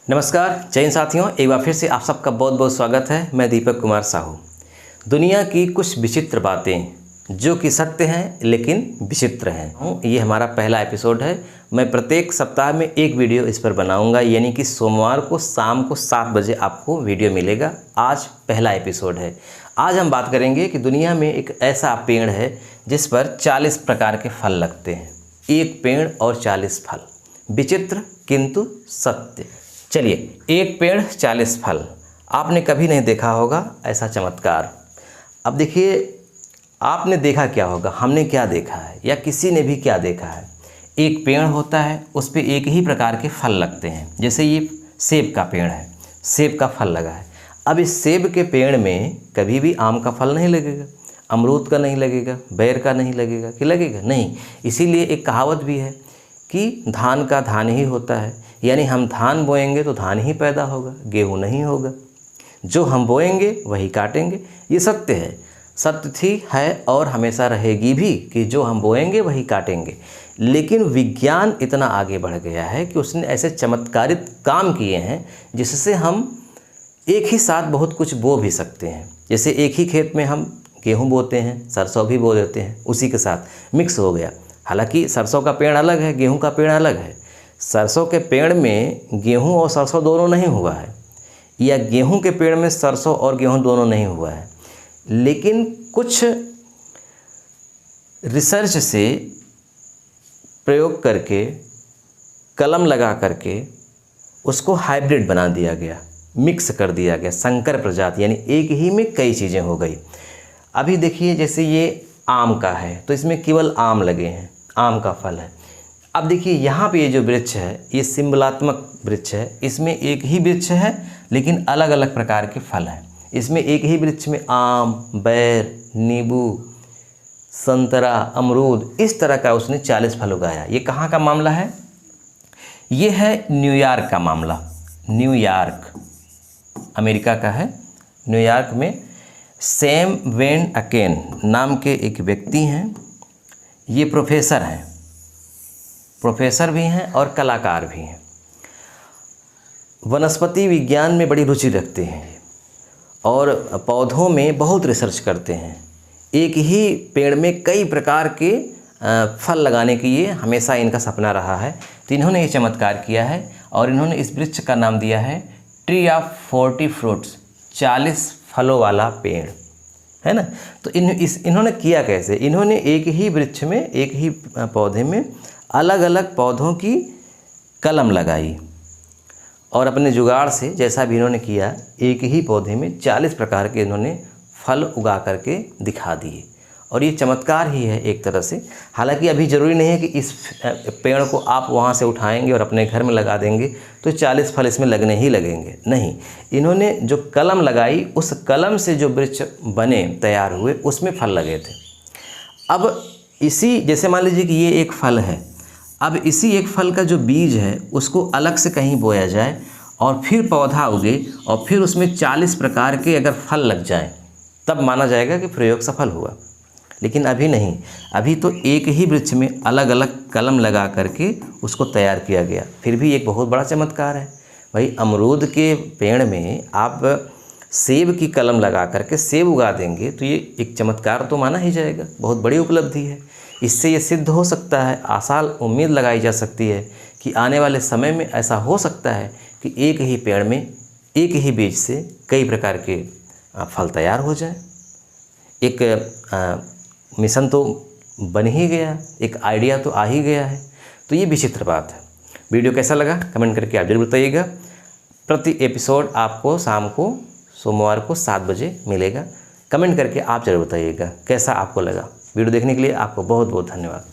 नमस्कार जय हिंद साथियों, एक बार फिर से आप सबका बहुत बहुत स्वागत है। मैं दीपक कुमार साहू। दुनिया की कुछ विचित्र बातें जो कि सत्य हैं लेकिन विचित्र हैं, ये हमारा पहला एपिसोड है। मैं प्रत्येक सप्ताह में एक वीडियो इस पर बनाऊंगा, यानी कि सोमवार को शाम को 7 बजे आपको वीडियो मिलेगा। आज पहला एपिसोड है। आज हम बात करेंगे कि दुनिया में एक ऐसा पेड़ है जिस पर 40 प्रकार के फल लगते हैं। एक पेड़ और 40 फल, विचित्र किंतु सत्य। चलिए, एक पेड़ 40 फल, आपने कभी नहीं देखा होगा ऐसा चमत्कार। अब देखिए, आपने देखा क्या होगा, हमने क्या देखा है या किसी ने भी क्या देखा है। एक पेड़ होता है, उस पे एक ही प्रकार के फल लगते हैं। जैसे ये सेब का पेड़ है, सेब का फल लगा है। अब इस सेब के पेड़ में कभी भी आम का फल नहीं लगेगा, अमरूद का नहीं लगेगा, बेर का नहीं लगेगा, कि लगेगा नहीं। इसीलिए एक कहावत भी है कि धान का धान ही होता है, यानी हम धान बोएंगे तो धान ही पैदा होगा, गेहूँ नहीं होगा। जो हम बोएंगे वही काटेंगे, ये सत्य है। सत्य थी, है और हमेशा रहेगी भी कि जो हम बोएंगे वही काटेंगे। लेकिन विज्ञान इतना आगे बढ़ गया है कि उसने ऐसे चमत्कारित काम किए हैं जिससे हम एक ही साथ बहुत कुछ बो भी सकते हैं। जैसे एक ही खेत में हम गेहूँ बोते हैं, सरसों भी बो देते हैं, उसी के साथ मिक्स हो गया। हालांकि सरसों का पेड़ अलग है, गेहूँ का पेड़ अलग है। सरसों के पेड़ में गेहूं और सरसों दोनों नहीं हुआ है, या गेहूं के पेड़ में सरसों और गेहूं दोनों नहीं हुआ है। लेकिन कुछ रिसर्च से प्रयोग करके, कलम लगा करके उसको हाइब्रिड बना दिया गया, मिक्स कर दिया गया, संकर प्रजाति, यानी एक ही में कई चीज़ें हो गई। अभी देखिए, जैसे ये आम का है तो इसमें केवल आम लगे हैं, आम का फल है। अब देखिए, यहाँ पे ये जो वृक्ष है ये सिंबलात्मक वृक्ष है। इसमें एक ही वृक्ष है लेकिन अलग अलग प्रकार के फल हैं। इसमें एक ही वृक्ष में आम, बेर, नींबू, संतरा, अमरूद, इस तरह का उसने 40 फल उगाया। ये कहाँ का मामला है? ये है न्यूयॉर्क का मामला। न्यूयॉर्क अमेरिका का है। न्यूयॉर्क में सैम वेन अकेन नाम के एक व्यक्ति हैं। ये प्रोफेसर हैं, प्रोफेसर भी हैं और कलाकार भी हैं। वनस्पति विज्ञान में बड़ी रुचि रखते हैं और पौधों में बहुत रिसर्च करते हैं। एक ही पेड़ में कई प्रकार के फल लगाने की ये हमेशा इनका सपना रहा है। तो इन्होंने ये चमत्कार किया है और इन्होंने इस वृक्ष का नाम दिया है ट्री ऑफ 40 फ्रूट्स, 40 फलों वाला पेड़, है ना। तो इन्होंने किया कैसे? इन्होंने एक ही वृक्ष में, एक ही पौधे में अलग अलग पौधों की कलम लगाई और अपने जुगाड़ से, जैसा भी इन्होंने किया, एक ही पौधे में 40 प्रकार के इन्होंने फल उगा करके दिखा दिए। और ये चमत्कार ही है एक तरह से। हालांकि अभी ज़रूरी नहीं है कि इस पेड़ को आप वहाँ से उठाएंगे और अपने घर में लगा देंगे तो 40 फल इसमें लगने ही लगेंगे, नहीं। इन्होंने जो कलम लगाई, उस कलम से जो वृक्ष बने, तैयार हुए, उसमें फल लगे थे। अब इसी, जैसे मान लीजिए कि ये एक फल है, अब इसी एक फल का जो बीज है उसको अलग से कहीं बोया जाए और फिर पौधा उगे और फिर उसमें 40 प्रकार के अगर फल लग जाएं, तब माना जाएगा कि प्रयोग सफल हुआ। लेकिन अभी नहीं, अभी तो एक ही वृक्ष में अलग अलग कलम लगा करके उसको तैयार किया गया। फिर भी एक बहुत बड़ा चमत्कार है भाई। अमरूद के पेड़ में आप सेब की कलम लगा करके सेब उगा देंगे तो ये एक चमत्कार तो माना ही जाएगा, बहुत बड़ी उपलब्धि है। इससे ये सिद्ध हो सकता है, आसाल उम्मीद लगाई जा सकती है कि आने वाले समय में ऐसा हो सकता है कि एक ही पेड़ में, एक ही बीज से कई प्रकार के फल तैयार हो जाए। एक मिशन तो बन ही गया, एक आइडिया तो आ ही गया है। तो ये विचित्र बात है। वीडियो कैसा लगा कमेंट करके आप जरूर बताइएगा। प्रति एपिसोड आपको शाम को, सोमवार को 7 बजे मिलेगा। कमेंट करके आप जरूर बताइएगा कैसा आपको लगा। वीडियो देखने के लिए आपको बहुत बहुत धन्यवाद।